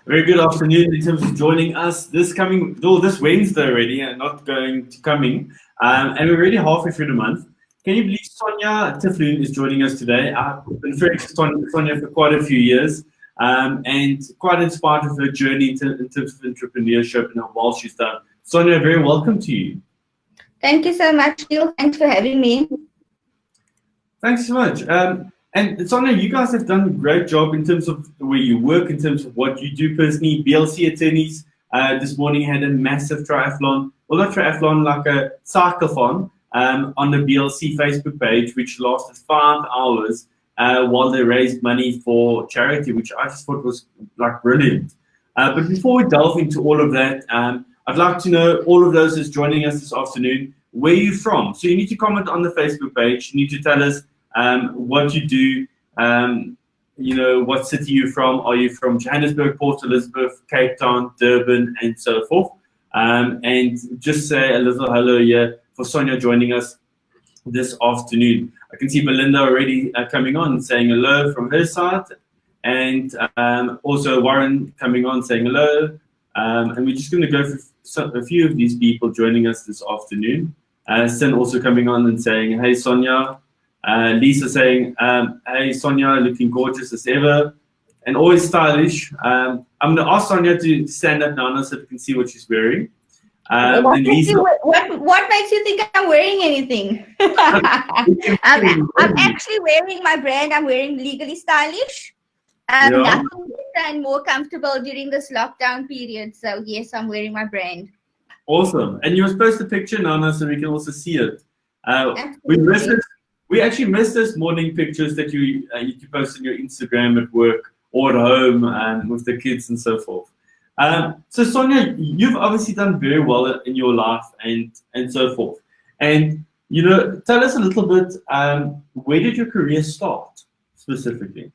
Very good afternoon in terms of joining us this Wednesday already and not going to coming. And we're already halfway through the month. Can you believe Sonja Tifloen is joining us today? I've been friends with Sonja for quite a few years and quite inspired with her journey in terms of entrepreneurship and what she's done. Sonja, very welcome to you. Thank you so much, Neil. Thanks for having me. Thanks so much. And Sonja, you guys have done a great job in terms of where you work, in terms of what you do personally. BLC attorneys this morning had a massive triathlon, well, not triathlon, like a cyclothon on the BLC Facebook page, which lasted 5 hours while they raised money for charity, which I just thought was like brilliant. But before we delve into all of that, I'd like to know all of those that's joining us this afternoon, where are you from? So you need to comment on the Facebook page. You need to tell us what you do, what city you're from. Are you from Johannesburg, Port Elizabeth, Cape Town, Durban, and so forth? And just say a little hello here for Sonja joining us this afternoon. I can see Belinda already coming on and saying hello from her side, and also Warren coming on saying hello. And we're just going to go through a few of these people joining us this afternoon. Sin also coming on and saying, hey, Sonja. Lisa saying, hey, Sonja, looking gorgeous as ever and always stylish. I'm going to ask Sonja to stand up now so we can see what she's wearing. What makes you think I'm wearing anything? I'm actually wearing my brand. I'm wearing Legally Stylish. Nothing better and more comfortable during this lockdown period. So, yes, I'm wearing my brand. Awesome. And you must post a picture, Nana, so we can also see it. We actually missed those morning pictures that you post on your Instagram at work or at home with the kids and so forth. So Sonja, you've obviously done very well in your life and so forth. And, tell us a little bit, where did your career start specifically?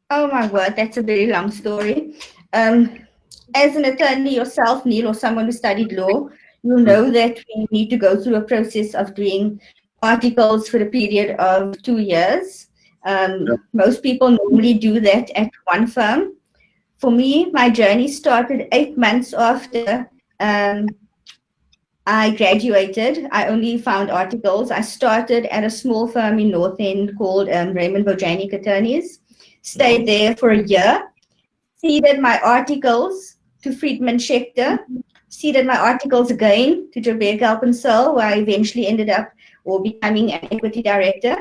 Oh my word, that's a very long story. As an attorney yourself, Neil, or someone who studied law, you know that we need to go through a process of doing articles for a period of 2 years. Most people normally do that at one firm. For me, my journey started 8 months after I graduated. I only found articles. I started at a small firm in North End called Raymond Bojanic Attorneys. Stayed there for a year. Seeded my articles to Friedman Schechter. Seeded my articles again to Barker and Sonja, where I eventually ended up becoming an equity director,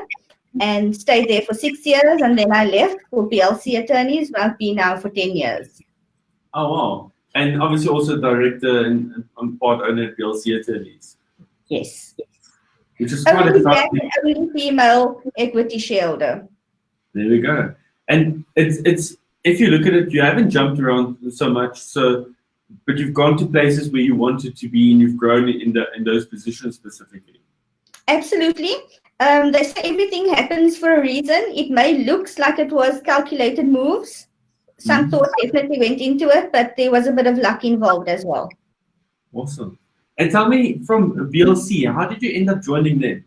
and stayed there for 6 years, and then I left for BLC attorneys, where I've been now for 10 years. Oh, wow. And obviously also director and part owner at BLC attorneys. Yes. Which is quite exciting. Only female equity shareholder. There we go. And it's if you look at it, you haven't jumped around so much, but you've gone to places where you wanted to be and you've grown in those positions specifically. Absolutely. They say everything happens for a reason. It may look like it was calculated moves. Some thought definitely went into it, but there was a bit of luck involved as well. Awesome. And tell me, from BLC, how did you end up joining them?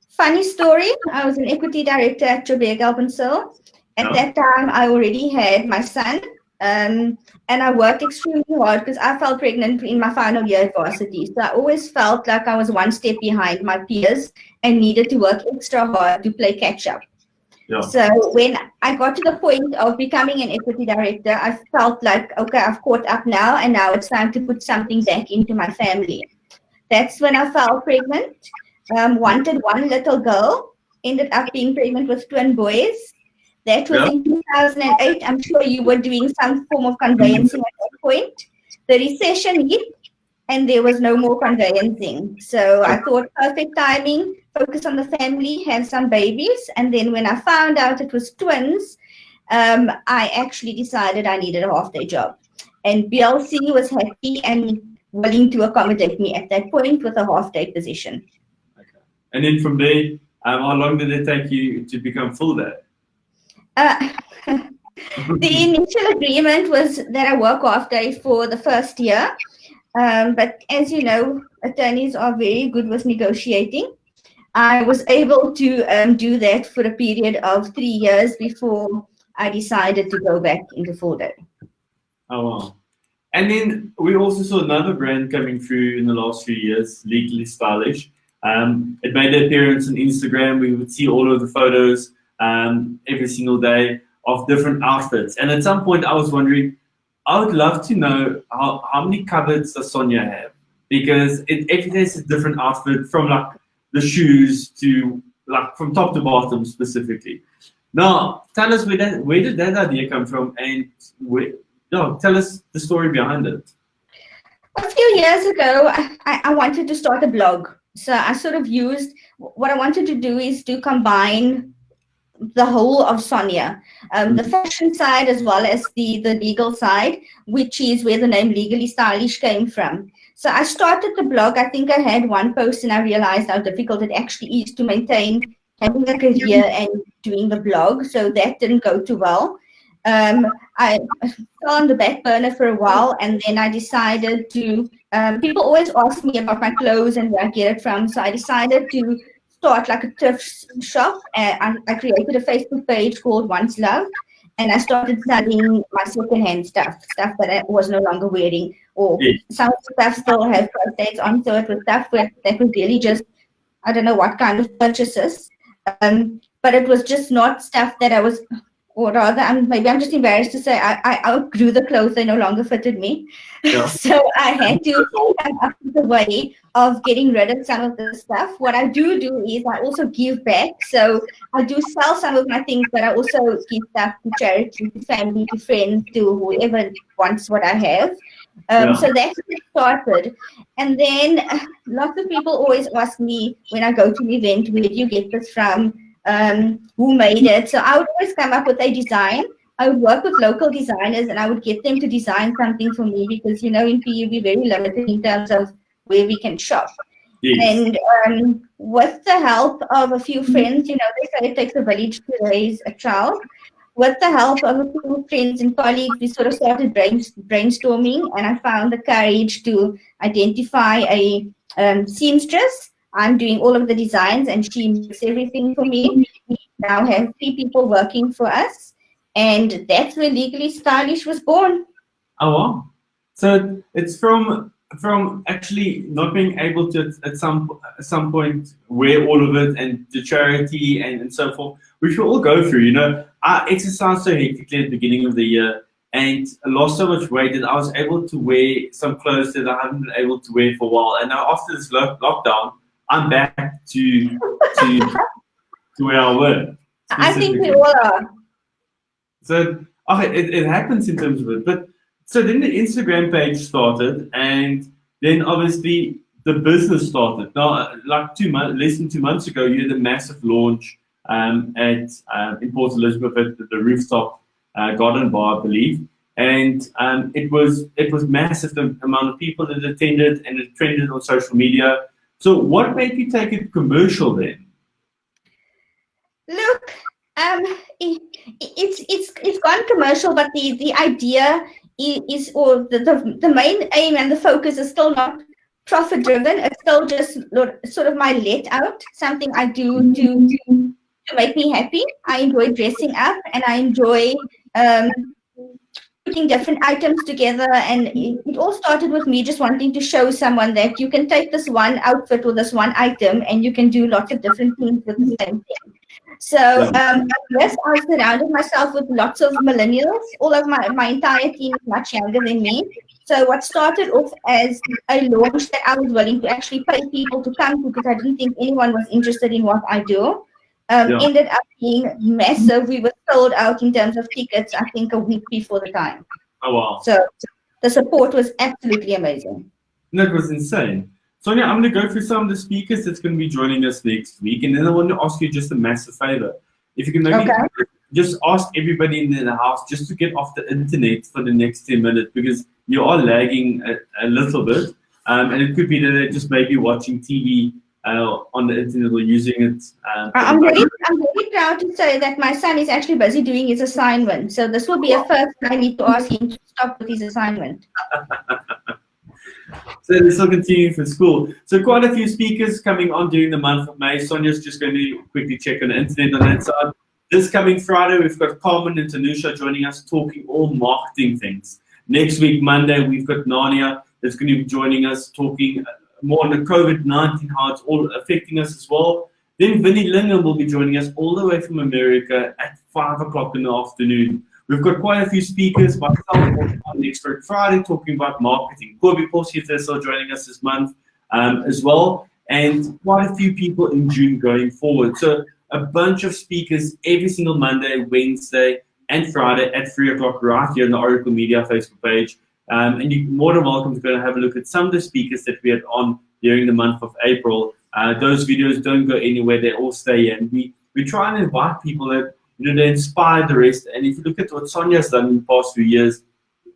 Funny story. I was an equity director at Barker and Sonja. At that time, I already had my son. And I worked extremely hard because I fell pregnant in my final year at varsity. So I always felt like I was one step behind my peers and needed to work extra hard to play catch up. Yeah. So when I got to the point of becoming an equity director, I felt like, okay, I've caught up now, and now it's time to put something back into my family. That's when I fell pregnant. Wanted one little girl, ended up being pregnant with twin boys. That was in 2008. I'm sure you were doing some form of conveyancing at that point. The recession hit and there was no more conveyancing. So I thought perfect timing, focus on the family, have some babies. And then when I found out it was twins, I actually decided I needed a half-day job. And BLC was happy and willing to accommodate me at that point with a half-day position. Okay. And then from there, how long did it take you to become full day? The initial agreement was that I work half day for the first year. But as you know, attorneys are very good with negotiating. I was able to do that for a period of 3 years before I decided to go back into full day. Oh, wow. And then we also saw another brand coming through in the last few years, Legally Stylish. It made an appearance on Instagram. We would see all of the photos every single day of different outfits. And at some point, I was wondering, I would love to know how many cupboards does Sonja have? Because every day is a different outfit, from like the shoes to like from top to bottom specifically. Now, tell us where did that idea come from, and tell us the story behind it. A few years ago, I wanted to start a blog. So I sort of used, what I wanted to do is to combine the whole of Sonja, the fashion side as well as the legal side, which is where the name Legally Stylish came from. So I started the blog. I think I had one post and I realized how difficult it actually is to maintain having a career and doing the blog. So that didn't go too well. I fell on the back burner for a while, and then I decided to, people always ask me about my clothes and where I get it from. So I decided to start like a thrift shop. I created a Facebook page called Once Loved, and I started selling my secondhand stuff that I was no longer wearing, or some of the stuff still have price tags on, so it was stuff that was really just, I don't know what kind of purchases, but it was just not stuff that I was, or rather, maybe I'm just embarrassed to say I outgrew the clothes; they no longer fitted me. Yeah. So I had to come up with a way of getting rid of some of the stuff. What I do is I also give back. So I do sell some of my things, but I also give stuff to charity, to family, to friends, to whoever wants what I have. So that's how it started. And then lots of people always ask me when I go to an event, where do you get this from? Who made it? So I would always come up with a design. I would work with local designers and I would get them to design something for me, because, in PU we're very limited in terms of where we can shop. Yes. And with the help of a few friends, they say it takes a village to raise a child. With the help of a few friends and colleagues, we sort of started brainstorming, and I found the courage to identify a seamstress. I'm doing all of the designs and she makes everything for me. We now have 3 people working for us, and that's where Legally Stylish was born. Oh, wow. So it's from actually not being able to at some point wear all of it, and the charity and so forth, which we all go through. I exercised so hectically at the beginning of the year and lost so much weight that I was able to wear some clothes that I haven't been able to wear for a while. And now after this lockdown, I'm back to where I were. I think we all are. So it happens in terms of it. But so then the Instagram page started, and then obviously the business started. Now, like less than 2 months ago, you had a massive launch in Port Elizabeth at the rooftop garden bar, I believe. And it was massive, the amount of people that attended, and it trended on social media. So what made you take it commercial then? Look, it's gone commercial, but the idea is, or the main aim and the focus is still not profit driven. It's still just sort of my let out, something I do to make me happy. I enjoy dressing up, and I enjoy putting different items together, and it all started with me just wanting to show someone that you can take this one outfit or this one item and you can do lots of different things with the same thing. So yes, I surrounded myself with lots of millennials. All of my entire team is much younger than me. So what started off as a launch that I was willing to actually pay people to come to, because I didn't think anyone was interested in what I do, ended up being massive. We were sold out in terms of tickets, I think, a week before the time. Oh, wow. So the support was absolutely amazing. That was insane. Sonja, I'm going to go through some of the speakers that's going to be joining us next week, and then I want to ask you just a massive favor. If you can maybe just ask everybody in the house just to get off the internet for the next 10 minutes, because you are lagging a little bit, and it could be that they're just maybe watching TV on the internet or using it. I'm very proud to say that my son is actually busy doing his assignment. So this will be a first. I need to ask him to stop with his assignment. So they're still continuing for school. So quite a few speakers coming on during the month of May. Sonja's just going to quickly check on the internet on that side. This coming Friday, we've got Carmen and Tanusha joining us, talking all marketing things. Next week, Monday, we've got Narnia that's going to be joining us, talking more on the COVID-19, how it's all affecting us as well. Then Vinnie Lingham will be joining us all the way from America at 5 o'clock in the afternoon. We've got quite a few speakers, myself on next Friday, talking about marketing. Corby Porcius is also joining us this month as well, and quite a few people in June going forward. So a bunch of speakers every single Monday, Wednesday, and Friday at 3 o'clock right here on the Oracle Media Facebook page. And you're more than welcome to go and have a look at some of the speakers that we had on during the month of April. Those videos don't go anywhere, they all stay here. And we try and invite people that, they inspire the rest. And if you look at what Sonja's done in the past few years,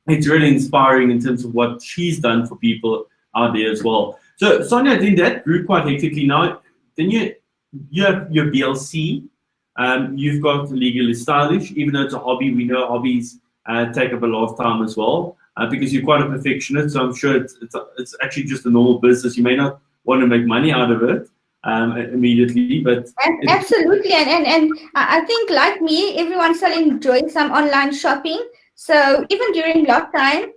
it's really inspiring in terms of what she's done for people out there as well. So Sonja, I think that grew quite hectically now. Then you have your BLC. You've got Legally Stylish. Even though it's a hobby, we know hobbies take up a lot of time as well. Because you're quite a perfectionist, so I'm sure it's actually just a normal business. You may not want to make money out of it immediately, but absolutely. And I think, like me, everyone still enjoys some online shopping. So even during lockdown,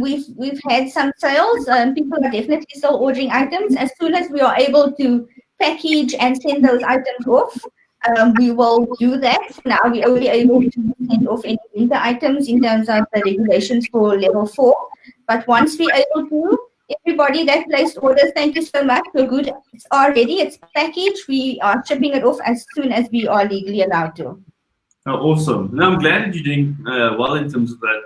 we've had some sales. People are definitely still ordering items. As soon as we are able to package and send those items off, we will do that. Now we're only able to send off any winter items in terms of the regulations for level 4. But once we're able to, everybody that placed orders, thank you so much. We're good. It's already, it's packaged. We are shipping it off as soon as we are legally allowed to. Oh, awesome. And I'm glad that you're doing well in terms of that.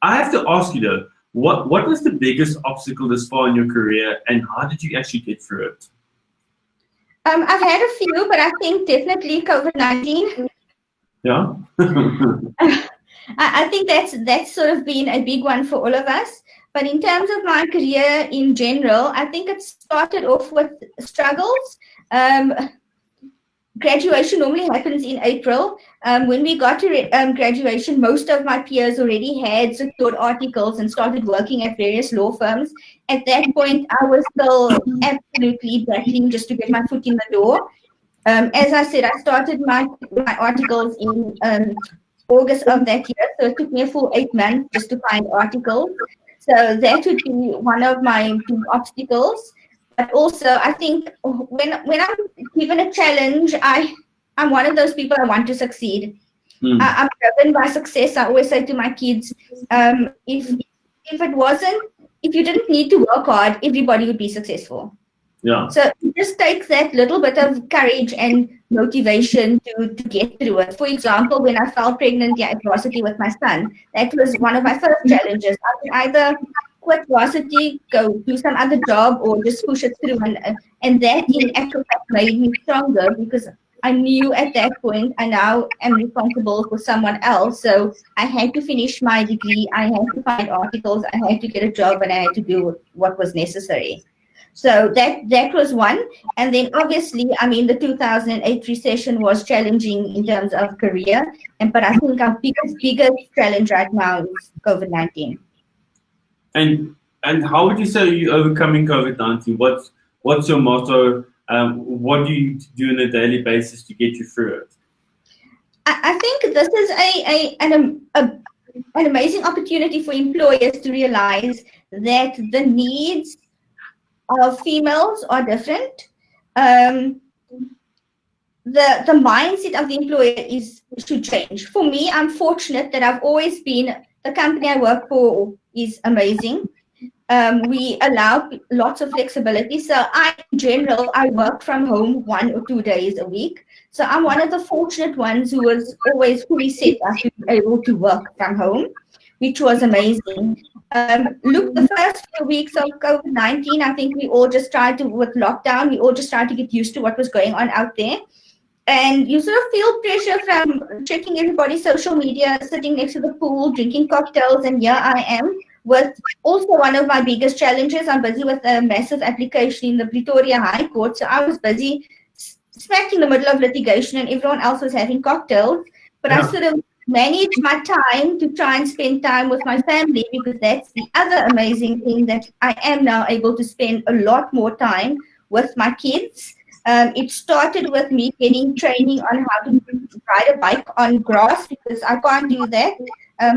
I have to ask you though, what was the biggest obstacle this far in your career, and how did you actually get through it? I've had a few, but I think definitely COVID-19. Yeah. I think that's sort of been a big one for all of us. But in terms of my career in general, I think it started off with struggles. Graduation normally happens in April. When we got to graduation, most of my peers already had secured articles and started working at various law firms. At that point, I was still absolutely battling just to get my foot in the door. As I said, I started my articles in August of that year, so it took me a full 8 months just to find articles. So that would be one of my big obstacles. But also, I think when I'm given a challenge, I'm one of those people I want to succeed. I'm driven by success. I always say to my kids, if you didn't need to work hard, everybody would be successful. Yeah. So it just takes that little bit of courage and motivation to get through it. For example, when I fell pregnant at varsity with my son, that was one of my first challenges. I could either quit varsity, go do some other job, or just push it through. And that in actual fact made me stronger, because I knew at that point I now am responsible for someone else. So I had to finish my degree, I had to find articles, I had to get a job, and I had to do what was necessary. So that was one. And then obviously, I mean, the 2008 recession was challenging in terms of career. But I think our biggest challenge right now is COVID-19. And how would you say you're overcoming COVID-19? What's your motto? What do you do on a daily basis to get you through it? I think this is an amazing opportunity for employers to realize that the needs of females are different. The mindset of the employer should change. For me, I'm fortunate that I've always been, the company I work for is amazing. We allow lots of flexibility. So in general, I work from home 1 or 2 days a week. So I'm one of the fortunate ones who was always fully set up to be able to work from home, which was amazing. Look, the first few weeks of COVID-19, I think we all just tried to, with lockdown, we all just tried to get used to what was going on out there. And you sort of feel pressure from checking everybody's social media, sitting next to the pool, drinking cocktails, and here I am with also one of my biggest challenges. I'm busy with a massive application in the Pretoria High Court, so I was busy smack in the middle of litigation, and everyone else was having cocktails. But I sort of managed my time to try and spend time with my family, because that's the other amazing thing, that I am now able to spend a lot more time with my kids. It started with me getting training on how to ride a bike on grass because I can't do that.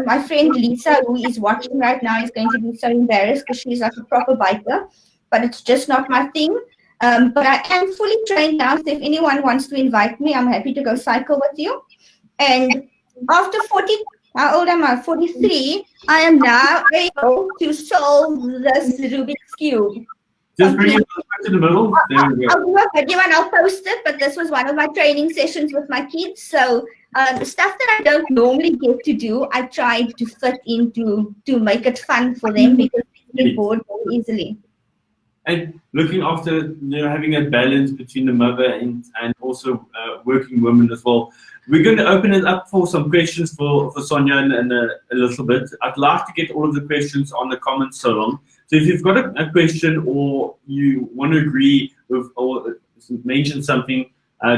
My friend Lisa, who is watching right now, is going to be so embarrassed because she's like a proper biker, but it's just not my thing. But I am fully trained now, so if anyone wants to invite me, I'm happy to go cycle with you. And after 40, how old am I? 43, I am now able to solve this Rubik's Cube. Just bring it back to the middle. There we go. I'll do a video and I'll post it, but this was one of my training sessions with my kids. So the stuff that I don't normally get to do, I tried to fit into to make it fun for them because they get bored very easily. And looking after, having a balance between the mother and also working women as well. We're going to open it up for some questions for Sonja in a little bit. I'd like to get all of the questions on the comments so long. So if you've got a question or you want to agree with or mention something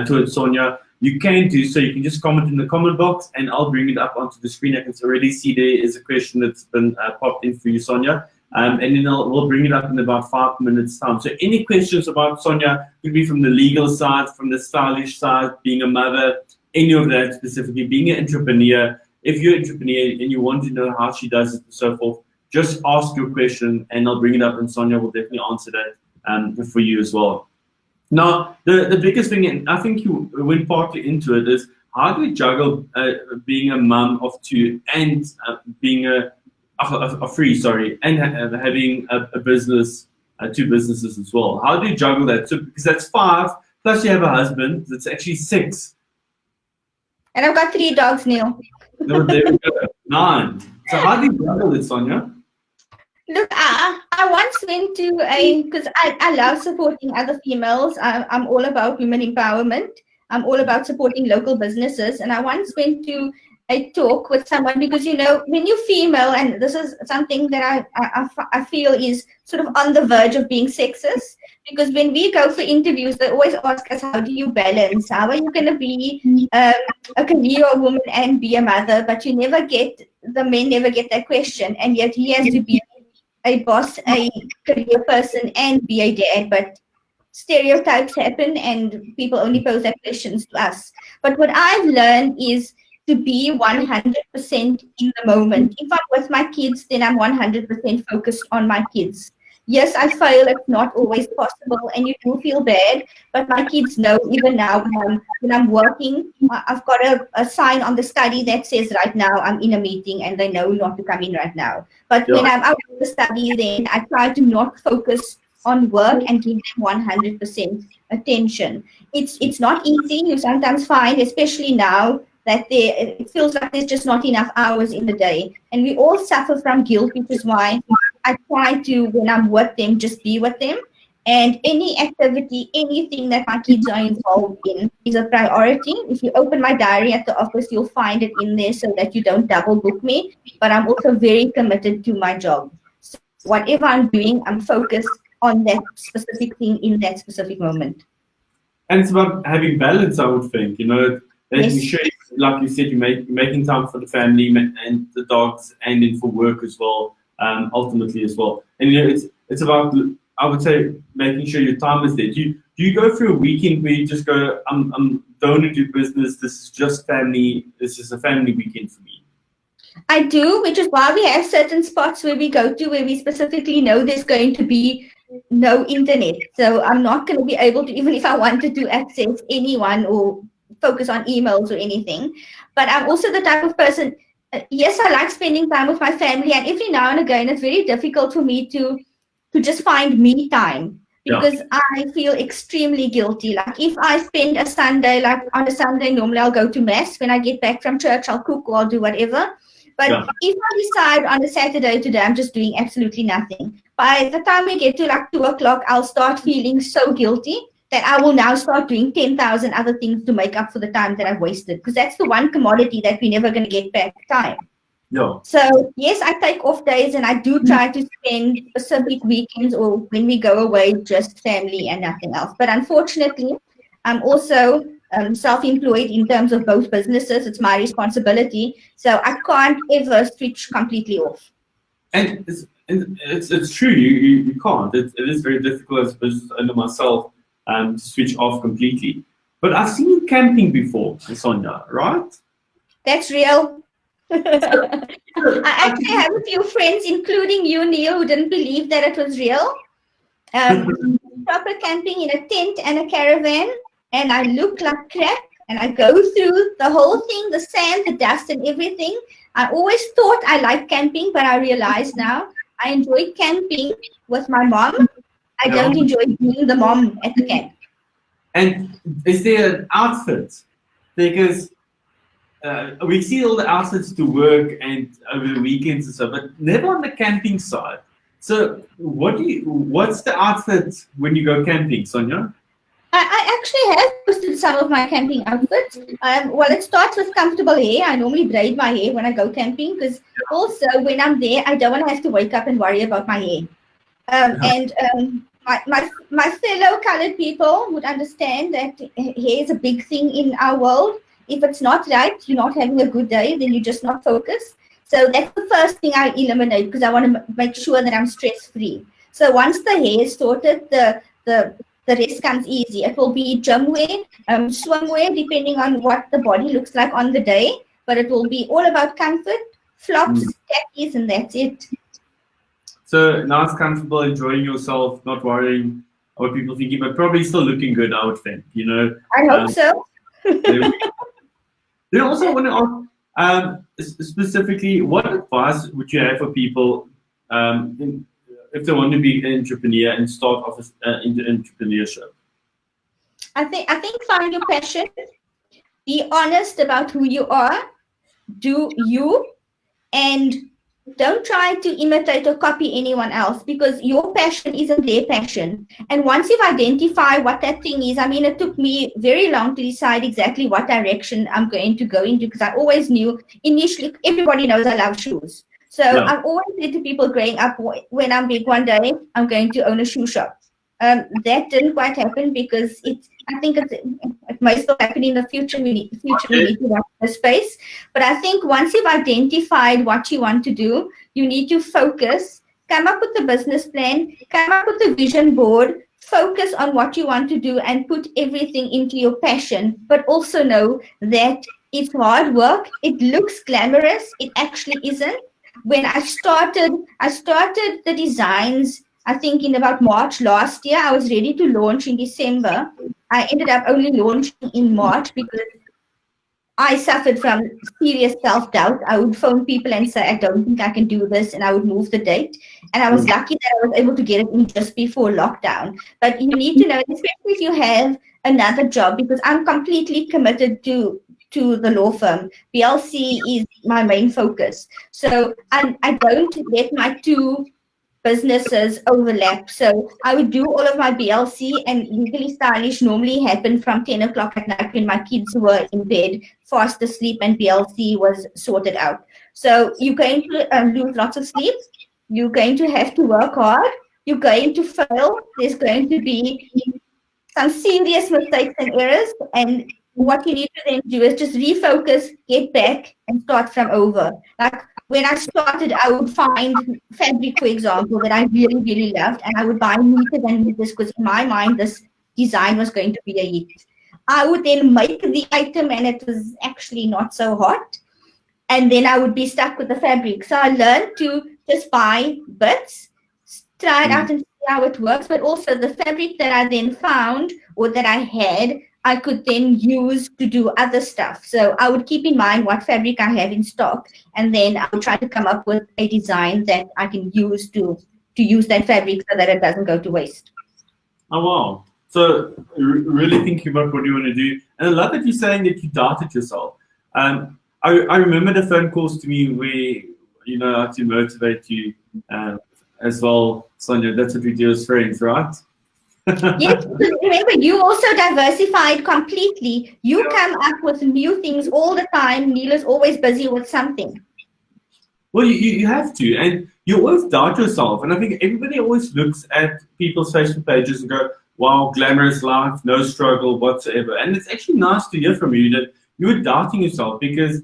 towards Sonja, you can do so. You can just comment in the comment box and I'll bring it up onto the screen. I can already see there is a question that's been popped in for you, Sonja. And then we'll bring it up in about 5 minutes time. So any questions about Sonja, could be from the legal side, from the stylish side, being a mother, any of that specifically, being an entrepreneur. If you're an entrepreneur and you want to know how she does it and so forth, just ask your question and I'll bring it up and Sonja will definitely answer that for you as well. Now, the biggest thing, and I think you went partly into it, is how do we juggle being a mum of two and being a free, and having a business, two businesses as well. How do you juggle that? So because that's 5, plus you have a husband, that's actually 6. And I've got 3 dogs, Neil. No, there we go. 9. So how do you juggle it, Sonja? Look, I once went to because I love supporting other females. I'm all about women empowerment. I'm all about supporting local businesses. And I once went to a talk with someone because, when you're female, and this is something that I feel is sort of on the verge of being sexist, because when we go for interviews, they always ask us, how do you balance? How are you going to be a career woman and be a mother? But the men never get that question. And yet he has to be a boss, a career person, and be a dad. But stereotypes happen and people only pose that questions to us. But what I've learned is to be 100% in the moment. If I'm with my kids, then I'm 100% focused on my kids. Yes, I fail. It's not always possible, and you do feel bad. But my kids know even now when I'm working, I've got a sign on the study that says right now I'm in a meeting, and they know not to come in right now. But when I'm out of the study, then I try to not focus on work and give them 100% attention. It's not easy. You sometimes find, especially now, that it feels like there's just not enough hours in the day. And we all suffer from guilt, which is why I try to, when I'm with them, just be with them. And any activity, anything that my kids are involved in is a priority. If you open my diary at the office, you'll find it in there so that you don't double book me. But I'm also very committed to my job. So whatever I'm doing, I'm focused on that specific thing in that specific moment. And it's about having balance, I would think, making sure, like you said, you're making time for the family and the dogs, and then for work as well, ultimately as well. And it's about, I would say, making sure your time is there. Do you go through a weekend where you just go, I'm don't want to do business, this is just family, this is a family weekend for me? I do, which is why we have certain spots where we go to where we specifically know there's going to be no internet. So I'm not going to be able to, even if I wanted to access anyone or focus on emails or anything. But I'm also the type of person, yes, I like spending time with my family, and every now and again it's very difficult for me to just find me time, because I feel extremely guilty. Like if I spend a Sunday, like on a Sunday, normally I'll go to mass. When I get back from church, I'll cook or I'll do whatever. But if I decide on a Saturday today, I'm just doing absolutely nothing. By the time we get to like 2 o'clock, I'll start feeling so guilty that I will now start doing 10,000 other things to make up for the time that I've wasted. Because that's the one commodity that we're never going to get back, time. Yeah. So yes, I take off days and I do try to spend specific weekends or when we go away, just family and nothing else. But unfortunately, I'm also self-employed in terms of both businesses. It's my responsibility. So I can't ever switch completely off. And it's true, you can't. It is very difficult as a business owner myself. to switch off completely. But I've seen you camping before, Sonja, right? That's real. I actually have a few friends, including you, Neil, who didn't believe that it was real. Proper camping in a tent and a caravan, and I look like crap, and I go through the whole thing, the sand, the dust, and everything. I always thought I liked camping, but I realize now I enjoy camping with my mom. I don't enjoy being the mom at the camp. And is there an outfit? Because we see all the outfits to work and over the weekends and stuff, but never on the camping side. So what's the outfit when you go camping, Sonja? I actually have posted some of my camping outfits. Well, it starts with comfortable hair. I normally braid my hair when I go camping because also when I'm there, I don't want to have to wake up and worry about my hair. My fellow colored people would understand that hair is a big thing in our world. If it's not right, you're not having a good day, then you're just not focused. So that's the first thing I eliminate because I want to make sure that I'm stress-free. So once the hair is sorted, the rest comes easy. It will be gym wear, swimwear, depending on what the body looks like on the day. But it will be all about comfort, flops, khakis, and that's it. So nice, comfortable, enjoying yourself, not worrying what people thinking, but probably still looking good, I would think. I hope so. Then also want to ask specifically, what advice would you have for people if they want to be an entrepreneur and start off into entrepreneurship? I think find your passion. Be honest about who you are. Do you, and don't try to imitate or copy anyone else because your passion isn't their passion. And once you've identified what that thing is, I mean, it took me very long to decide exactly what direction I'm going to go into because I always knew initially, everybody knows I love shoes. So I've always said to people growing up, when I'm big one day, I'm going to own a shoe shop. That didn't quite happen because I think it may still happen in the future. We need to watch the space. But I think once you've identified what you want to do, you need to focus, come up with a business plan, come up with a vision board, focus on what you want to do and put everything into your passion. But also know that it's hard work. It looks glamorous. It actually isn't. When I started the designs, I think in about March last year. I was ready to launch in December. I ended up only launching in March because I suffered from serious self-doubt. I would phone people and say, I don't think I can do this, and I would move the date. And I was lucky that I was able to get it in just before lockdown. But you need to know, especially if you have another job, because I'm completely committed to the law firm. BLC is my main focus. So I don't let my two businesses overlap. So I would do all of my BLC, and Legally Stylish normally happened from 10 o'clock at night when my kids were in bed, fast asleep, and BLC was sorted out. So you're going to lose lots of sleep. You're going to have to work hard. You're going to fail. There's going to be some serious mistakes and errors. And what you need to then do is just refocus, get back, and start from over. Like when I started, I would find fabric, for example, that I really, really loved, and I would buy meters and meters because in my mind, this design was going to be a hit. I would then make the item, and it was actually not so hot. And then I would be stuck with the fabric. So I learned to just buy bits, try it out and see how it works, but also the fabric that I then found or that I had, I could then use to do other stuff. So I would keep in mind what fabric I have in stock, and then I would try to come up with a design that I can use to use that fabric so that it doesn't go to waste. Oh, wow. So really thinking about what you want to do. And I love that you're saying that you doubted yourself. I remember the phone calls to me where, I had to motivate you as well, Sonja. That's what we do as friends, right? Yes, remember, you also diversified completely. You come up with new things all the time. Neil is always busy with something. Well, you have to, and you always doubt yourself. And I think everybody always looks at people's Facebook pages and go, wow, glamorous life, no struggle whatsoever. And it's actually nice to hear from you that you were doubting yourself because,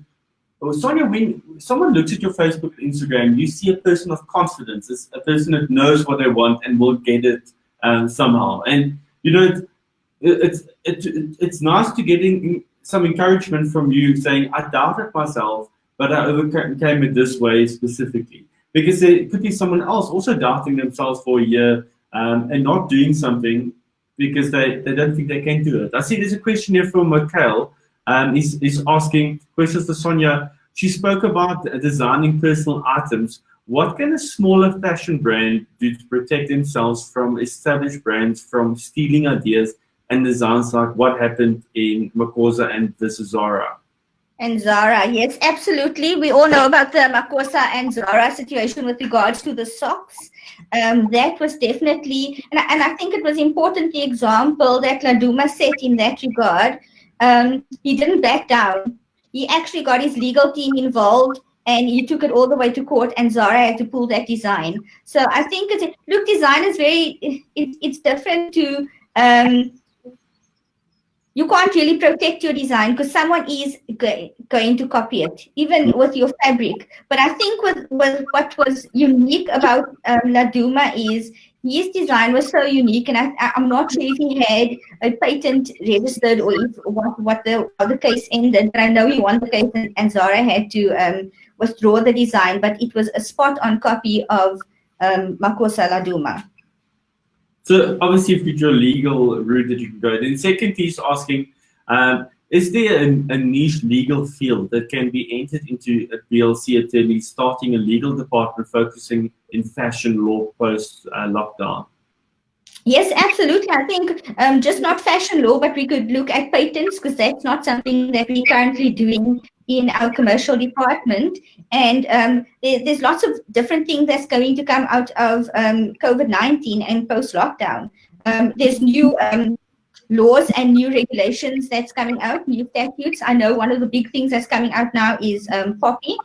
Sonja, when someone looks at your Facebook and Instagram, you see a person of confidence, it's a person that knows what they want and will get it somehow. And, it's nice to get some encouragement from you saying I doubted myself, but I overcame it this way specifically. Because there could be someone else also doubting themselves for a year and not doing something because they don't think they can do it. I see there's a question here from Mikhail. He's asking questions to Sonja. She spoke about designing personal items. What can a smaller fashion brand do to protect themselves from established brands from stealing ideas and designs like what happened in Makosa and this Zara? And Zara, yes, absolutely. We all know about the Makosa and Zara situation with regards to the socks. That was definitely, and I think it was important, the example that Laduma set in that regard. He didn't back down. He actually got his legal team involved and he took it all the way to court, and Zara had to pull that design. So I think, look, design is it's different to, you can't really protect your design because someone is going to copy it, even with your fabric. But I think with what was unique about Laduma is his design was so unique, and I'm not sure if he had a patent registered or if how the case ended. But I know he won the case, and Zara had to withdraw the design. But it was a spot-on copy of Makosa Laduma. So obviously, if you've got a legal route that you can go. Then second, he's asking, is there a niche legal field that can be entered into a BLC attorney starting a legal department focusing in fashion law post-lockdown? Yes, absolutely. I think just not fashion law, but we could look at patents because that's not something that we're currently doing in our commercial department. And there's lots of different things that's going to come out of COVID-19 and post-lockdown. There's new laws and new regulations that's coming out, new statutes. I know one of the big things that's coming out now is POPI.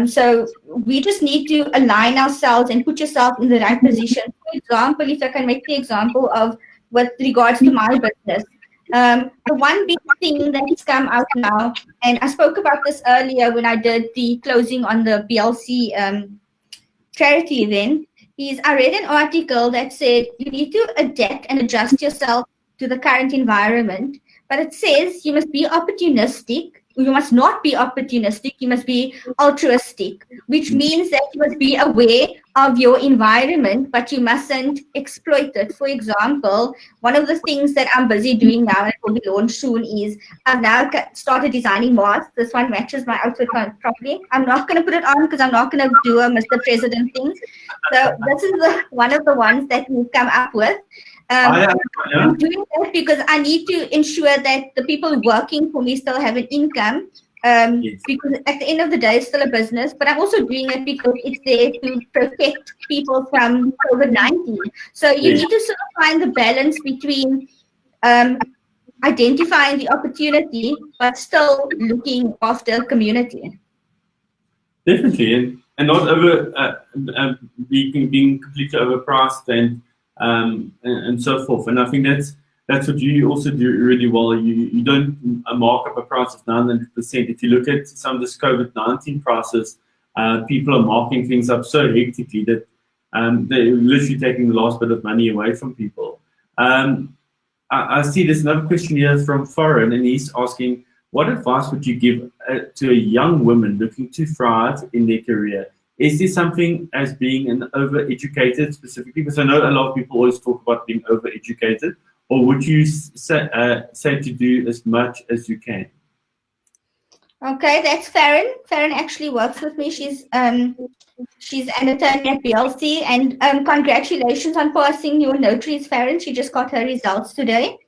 So we just need to align ourselves and put yourself in the right position. For example, if I can make the example of with regards to my business, the one big thing that's come out now, and I spoke about this earlier when I did the closing on the BLC charity event, is I read an article that said you need to adapt and adjust yourself to the current environment, but it says you must be opportunistic. You must not be opportunistic, you must be altruistic, which means that you must be aware of your environment, but you mustn't exploit it. For example, one of the things that I'm busy doing now and it will be launched soon is I've now started designing masks. This one matches my outfit properly. I'm not going to put it on because I'm not going to do a Mr. President thing. So this is one of the ones that we've come up with. I'm doing that because I need to ensure that the people working for me still have an income. Because at the end of the day, it's still a business. But I'm also doing it because it's there to protect people from COVID-19. So you need to sort of find the balance between identifying the opportunity, but still looking after the community. Definitely, and not being completely overpriced and so forth. And I think that's what you also do really well. You don't mark up a price of 900%. If you look at some of this COVID-19 prices, people are marking things up so hectically that they're literally taking the last bit of money away from people. I see there's another question here from Foreign, and he's asking, what advice would you give to a young woman looking to thrive in their career? Is there something as being an overeducated specifically? Because I know a lot of people always talk about being overeducated. Or would you say to do as much as you can? Okay, that's Farron. Farron actually works with me. She's an attorney at BLC, and congratulations on passing your notaries, Farron. She just got her results today.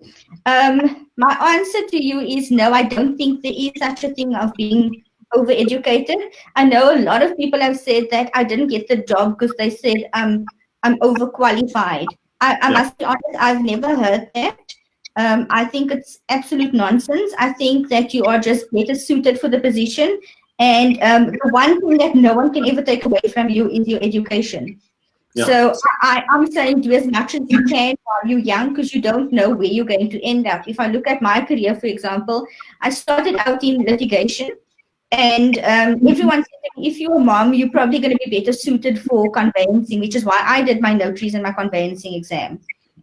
My answer to you is no, I don't think there is such a thing of being overeducated. I know a lot of people have said that I didn't get the job because they said I'm overqualified. I must be honest, I've never heard that. I think it's absolute nonsense. I think that you are just better suited for the position. And the one thing that no one can ever take away from you is your education. Yeah. So I'm saying do as much as you can while you're young, because you don't know where you're going to end up. If I look at my career, for example, I started out in litigation. And everyone said, if you're a mom, you're probably going to be better suited for conveyancing, which is why I did my notaries and my conveyancing exam.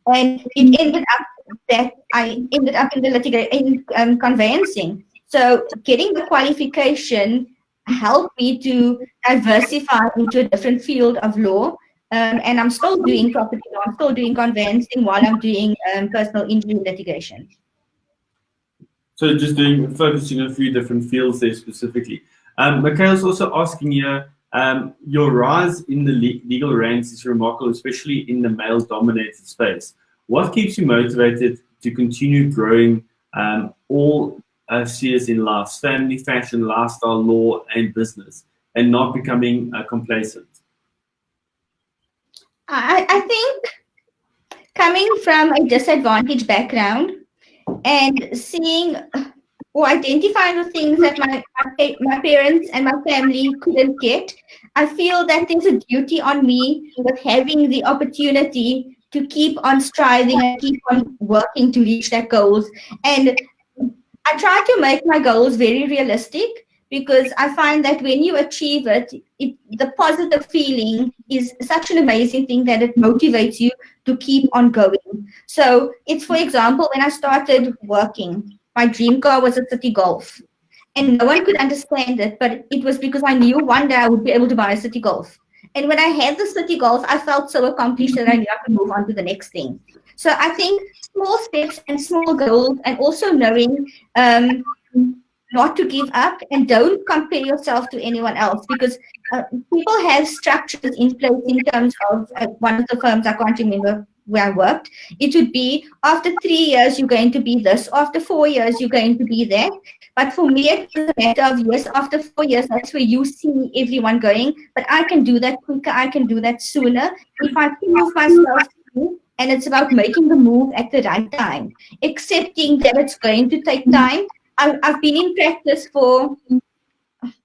And it ended up that I ended up in the conveyancing. So getting the qualification helped me to diversify into a different field of law. And I'm still doing property law. I'm still doing conveyancing while I'm doing personal injury litigation. So just focusing on a few different fields there specifically. Michael's also asking here, your rise in the legal ranks is remarkable, especially in the male-dominated space. What keeps you motivated to continue growing all spheres in life, family, fashion, lifestyle, law, and business, and not becoming complacent? I think coming from a disadvantaged background and seeing or identifying the things that my parents and my family couldn't get, I feel that there's a duty on me with having the opportunity to keep on striving and keep on working to reach their goals. And I try to make my goals very realistic because I find that when you achieve it, the positive feeling is such an amazing thing that it motivates you to keep on going. So it's, for example, when I started working, my dream car was a City Golf. And no one could understand it, but it was because I knew one day I would be able to buy a City Golf. And when I had the City Golf, I felt so accomplished that I knew I could move on to the next thing. So I think small steps and small goals, and also knowing not to give up and don't compare yourself to anyone else, because people have structures in place in terms of one of the firms, I can't remember where I worked, it would be after 3 years you're going to be this, after 4 years you're going to be that. But for me, it was a matter of, yes, after 4 years, that's where you see everyone going, but I can do that quicker, I can do that sooner. If I prove myself through, and it's about making the move at the right time, accepting that it's going to take time. I've been in practice for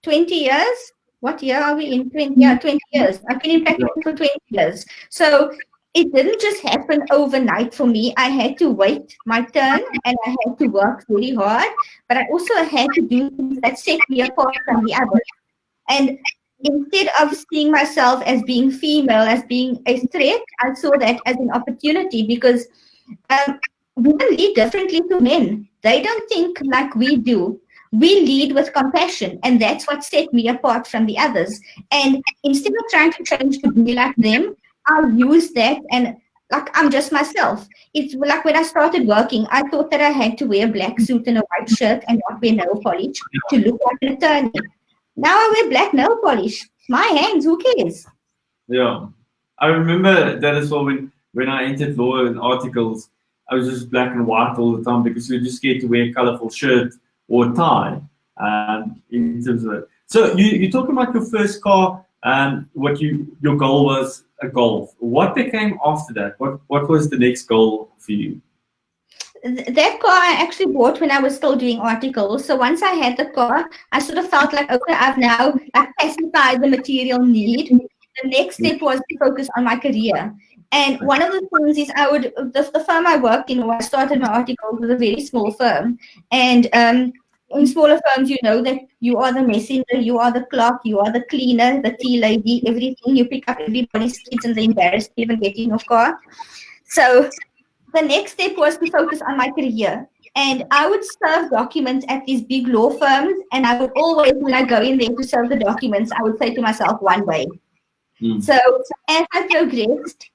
20 years. What year are we in? 20, yeah, 20 years. I've been in practice for 20 years. So it didn't just happen overnight for me. I had to wait my turn and I had to work really hard, but I also had to do things that set me apart from the others. And instead of seeing myself as being female, as being a threat, I saw that as an opportunity, because women lead differently to men. They don't think like we do. We lead with compassion, and that's what set me apart from the others. And instead of trying to change to be like them, I'll use that, and like I'm just myself. It's like when I started working, I thought that I had to wear a black suit and a white shirt and not wear nail polish to look like an attorney. Now I wear black nail polish. My hands, who cares? Yeah. I remember that as well when I entered law and articles, I was just black and white all the time because we were just scared to wear a colorful shirt or tie in terms of it. So you're talking about your first car, your goal was a Golf. What became after that? What was the next goal for you? That car I actually bought when I was still doing articles. So once I had the car, I sort of felt like, okay, I've now pacified the material need. The next step was to focus on my career. And one of the things is the firm I worked in, when I started my articles, was a very small firm. And in smaller firms, you know that you are the messenger, you are the clerk, you are the cleaner, the tea lady, everything. You pick up everybody's kids and they're embarrassed to even get in your car. So the next step was to focus on my career. And I would serve documents at these big law firms. And I would always, when I go in there to serve the documents, I would say to myself, one way. So as I progressed,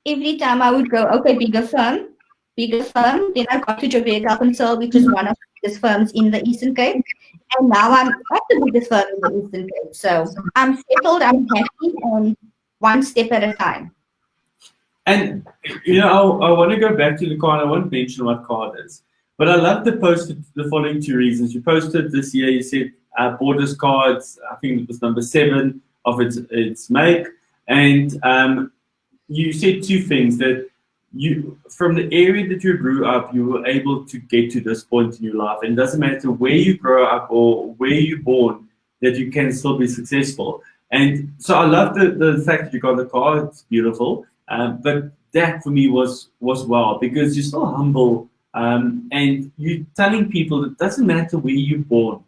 every time I would go, okay, bigger firm. Then I got to Barker and Sonja, which is one of the biggest firms in the Eastern Cape. And now I'm at the biggest firm in the Eastern Cape. So I'm settled, I'm happy, and one step at a time. And I want to go back to the car, and I won't mention what car it is. But I love the post for the following two reasons. You posted this year, you said bought this car, I think it was number 7 of its make. And you said two things, that you, from the area that you grew up, you were able to get to this point in your life. And it doesn't matter where you grow up or where you're born, that you can still be successful. And so I love the fact that you got the car. It's beautiful. But that for me was wow, because you're so humble, and you're telling people that it doesn't matter where you're born,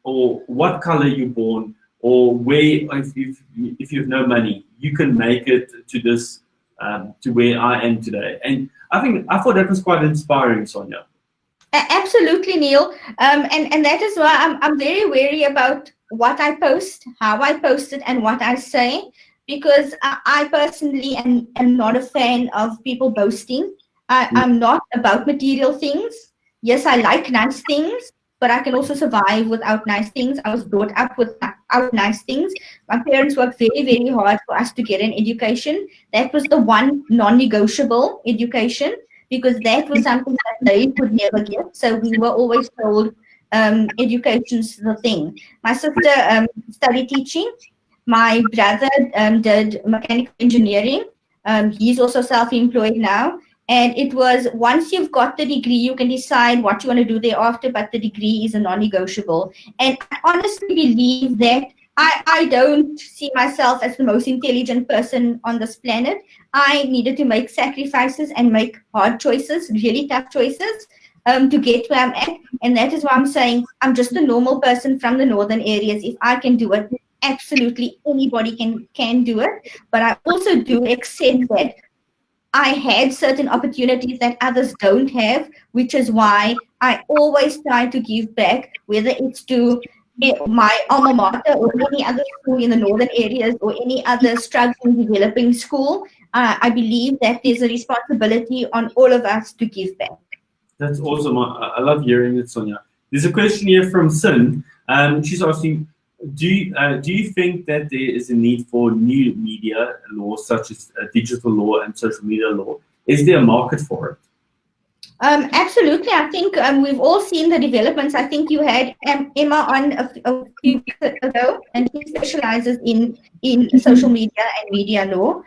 or what color you're born, or where, if you have no money, you can make it to this to where I am today. And I thought that was quite inspiring, Sonja. Absolutely, Neil. And that is why I'm very wary about what I post, how I post it, and what I say, because I personally am not a fan of people boasting. I'm not about material things. Yes, I like nice things, but I can also survive without nice things. I was brought up without nice things. My parents worked very, very hard for us to get an education. That was the one non-negotiable education, because that was something that they could never get. So we were always told education's the thing. My sister studied teaching. My brother did mechanical engineering. He's also self-employed now. And it was, once you've got the degree, you can decide what you want to do thereafter, but the degree is a non-negotiable. And I honestly believe that I don't see myself as the most intelligent person on this planet. I needed to make sacrifices and make hard choices, really tough choices, to get where I'm at. And that is why I'm saying I'm just a normal person from the northern areas. If I can do it, absolutely anybody can do it. But I also do accept that I had certain opportunities that others don't have, which is why I always try to give back, whether it's to my alma mater or any other school in the northern areas or any other struggling, developing school. I believe that there's a responsibility on all of us to give back. That's awesome. I love hearing it, Sonja. There's a question here from Sin. She's asking, do you think that there is a need for new media laws such as digital law and social media law? Is there a market for it? Absolutely. I think we've all seen the developments. I think you had Emma on a few weeks ago, and he specializes in social media and media law.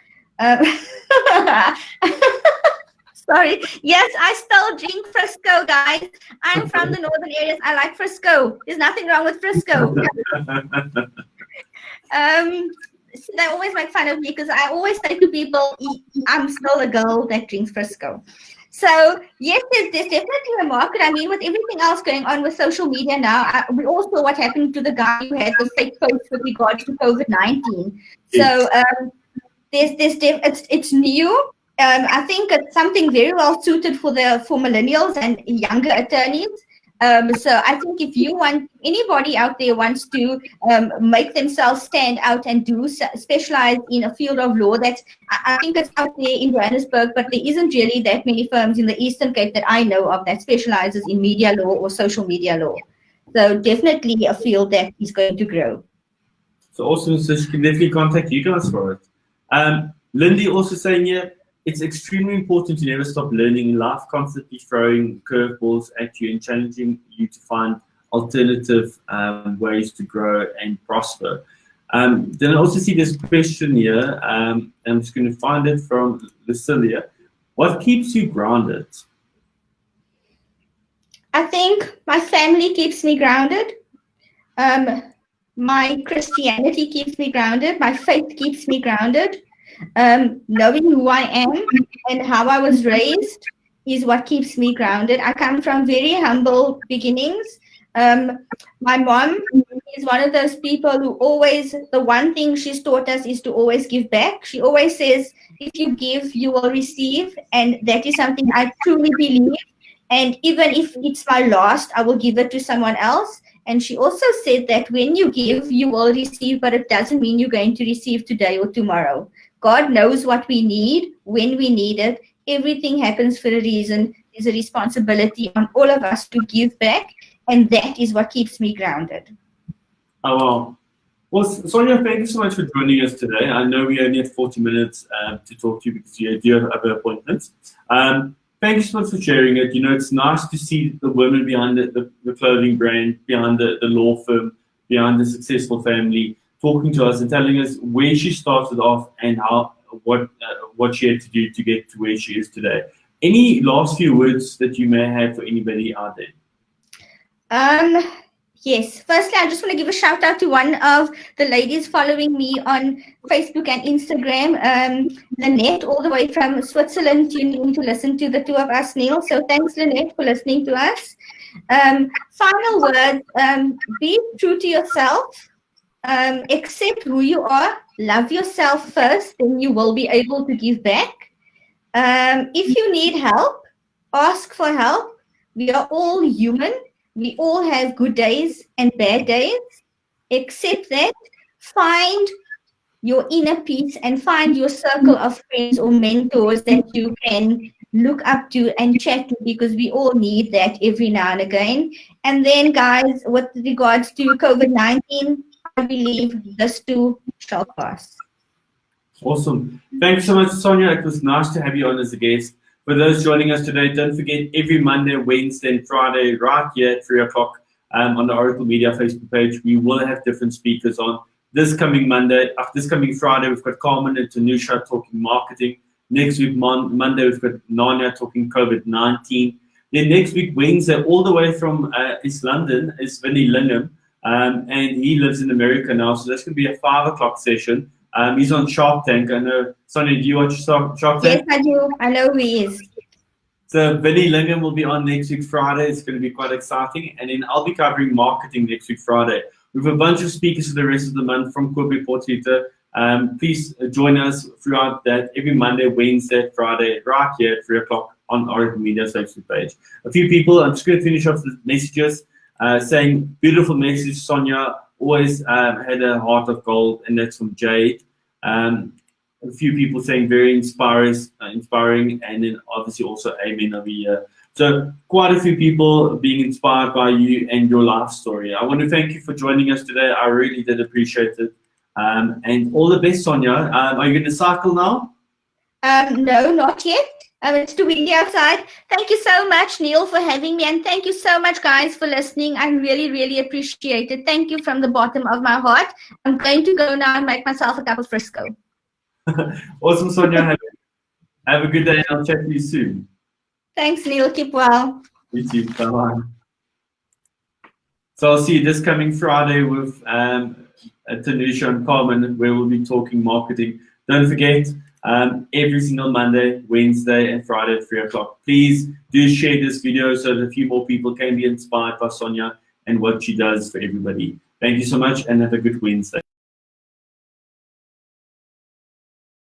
Sorry. Yes, I still drink Frisco, guys. I'm from the northern areas. I like Frisco. There's nothing wrong with Frisco. So they always make fun of me because I always say to people, I'm still a girl that drinks Frisco. So yes, there's definitely a market. I mean, with everything else going on with social media now, we all saw what happened to the guy who had the fake post with regards to COVID-19. So it's new. I think it's something very well suited for millennials and younger attorneys. So I think if anybody out there wants to make themselves stand out and specialize in a field of law, I think it's out there in Johannesburg, but there isn't really that many firms in the Eastern Cape that I know of that specializes in media law or social media law. So definitely a field that is going to grow. So awesome. So she can definitely contact you guys for it. Lindy also saying here, it's extremely important to never stop learning. Life constantly throwing curveballs at you and challenging you to find alternative ways to grow and prosper. Then I also see this question here. I'm just going to find it from Lucilia. What keeps you grounded? I think my family keeps me grounded. My Christianity keeps me grounded. My faith keeps me grounded. Knowing who I am and how I was raised is what keeps me grounded. I come from very humble beginnings. My mom is one of those people who the one thing she's taught us is to always give back. She always says, if you give, you will receive. And that is something I truly believe. And even if it's my last, I will give it to someone else. And she also said that when you give, you will receive, but it doesn't mean you're going to receive today or tomorrow. God knows what we need, when we need it. Everything happens for a reason. There's a responsibility on all of us to give back, and that is what keeps me grounded. Oh, wow. Well, Sonja, thank you so much for joining us today. I know we only had 40 minutes to talk to you because you do have other appointments. Thank you so much for sharing it. You know, it's nice to see the women behind the clothing brand, behind the law firm, behind the successful family, talking to us and telling us where she started off and what she had to do to get to where she is today. Any last few words that you may have for anybody out there? Yes. Firstly, I just want to give a shout out to one of the ladies following me on Facebook and Instagram, Lynette, all the way from Switzerland, tuning in to listen to the two of us, Neil. So thanks, Lynette, for listening to us. Final words, be true to yourself. accept who you are, love yourself first, then you will be able to give back. If you need help, ask for help. We are all human. We all have good days and bad days. Accept that. Find your inner peace and find your circle of friends or mentors that you can look up to and chat to, because we all need that every now and again. And then, guys, with regards to COVID-19, I believe this too shall pass. Awesome. Thanks so much, Sonja. It was nice to have you on as a guest. For those joining us today, don't forget every Monday, Wednesday, and Friday, right here at 3 o'clock on the Oracle Media Facebook page, we will have different speakers on. This coming Friday, we've got Carmen and Tanusha talking marketing. Next week, Monday, we've got Nanya talking COVID-19. Then next week, Wednesday, all the way from East London, is Vinny Lingham, and he lives in America now, so that's going to be a 5 o'clock session. He's on Shark Tank. I know, Sonja, do you watch Shark Tank? Yes, I do. I know who he is. So Vinny Lingham will be on next week Friday. It's going to be quite exciting. And then I'll be covering marketing next week Friday. We have a bunch of speakers for the rest of the month from Kobe Portita. Please join us throughout that every Monday, Wednesday, Friday, right here at 3 o'clock on Oracle Media Facebook page. A few people, I'm just going to finish off the messages saying, beautiful message, Sonja. Always had a heart of gold, and that's from Jade. A few people saying very inspiring, and then obviously also amen over here. So quite a few people being inspired by you and your life story. I want to thank you for joining us today. I really did appreciate it. And all the best, Sonja. Are you going to cycle now? No, not yet. It's too windy outside. Thank you so much, Neil, for having me. And thank you so much, guys, for listening. I really, really appreciate it. Thank you from the bottom of my heart. I'm going to go now and make myself a cup of Frisco. Awesome, Sonja. Have a good day, and I'll chat to you soon. Thanks, Neil. Keep well. You too. Bye-bye. So I'll see you this coming Friday with Tanusha and Carmen, where we'll be talking marketing. Don't forget, every single Monday, Wednesday, and Friday at 3 o'clock. Please do share this video so that a few more people can be inspired by Sonja and what she does for everybody. Thank you so much, and have a good Wednesday.